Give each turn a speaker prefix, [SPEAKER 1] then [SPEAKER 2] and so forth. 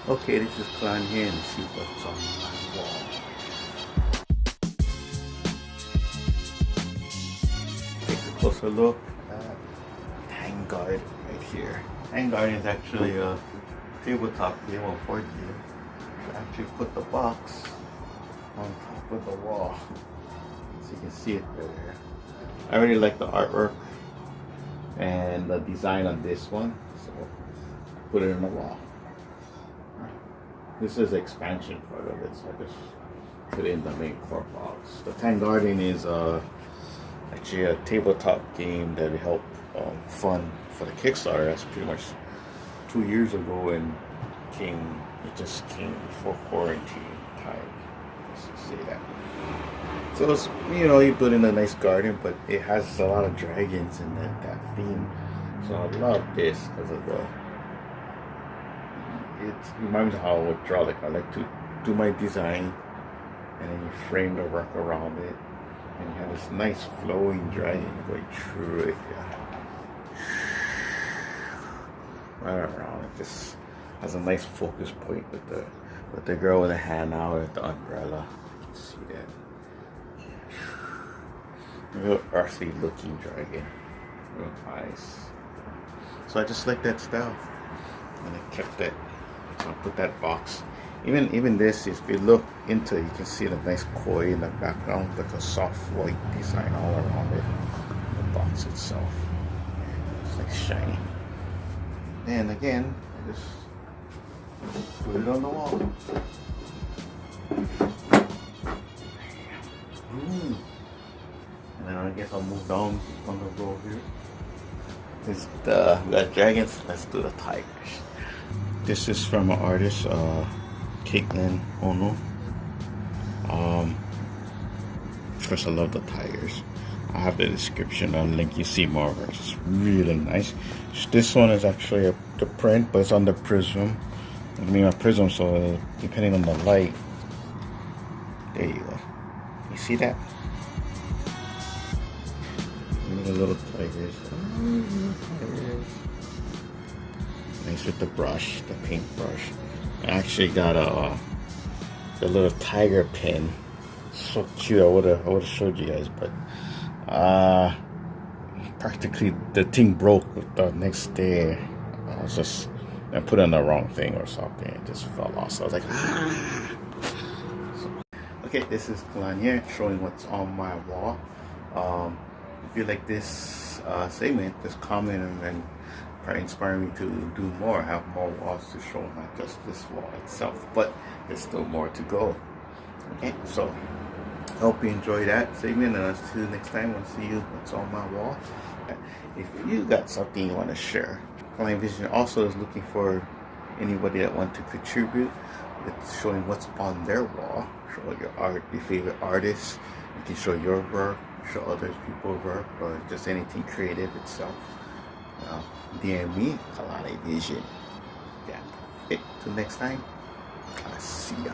[SPEAKER 1] Okay, this is Kalani here and see what's on my wall. Take a closer look at Tang Guard right here. Tang Guard is actually a tabletop game or board game. You actually put the box on top of the wall. So you can see it right there. I really like the artwork and the design on this one. So I put it in the wall. This is the expansion part of it, so I just put it in the main core box. The Tang Garden is actually a tabletop game that we helped fund for the Kickstarter. That's pretty much 2 years ago, and it just came before quarantine time. Let's say that. So it's, you put in a nice garden, but it has a lot of dragons in that theme. So I love this because of it reminds me how I would draw. Like I like to do my design, and then you frame the work around it, and you have this nice flowing dragon going through it. Yeah. Right around it, just has a nice focus point with the girl with the hand out at the umbrella. You can see that real earthy looking dragon, real nice. So I just like that style, and I kept it. So I put that box. Even this, if you look into it, you can see the nice koi in the background, like a soft white design all around it. The box itself, it's like shiny. And again, I just put it on the wall. And then I guess I'll move down on the row here. It's the dragons. Let's do the tigers. This is from an artist, Caitlin Ono. Of course, I love the tigers. I have the description on link. You see more. It's really nice. This one is actually the print, but it's on the prism. I mean, a prism, so depending on the light. There you go. You see that? The little tigers. Nice with the brush, the paint brush. I actually got the little tiger pin. So cute. I would have showed you guys, but practically the thing broke the next day. I put in the wrong thing or something. It just fell off. So I was like, ah. Okay, this is Kalani here showing what's on my wall. If you like this segment, just comment and probably inspire me to do more. I have more walls to show, not just this wall itself, but there's still more to go. Okay, so I hope you enjoy that segment, and I'll see you next time. I'll see you what's on my wall. If you got something you want to share, Kalani Vision also is looking for anybody that want to contribute with showing what's on their wall. Show your art, your favorite artists. You can show your work, show other people's work, or just anything creative itself. DM me, Kalani Vision. Yeah. Okay, till next time, I'll see ya.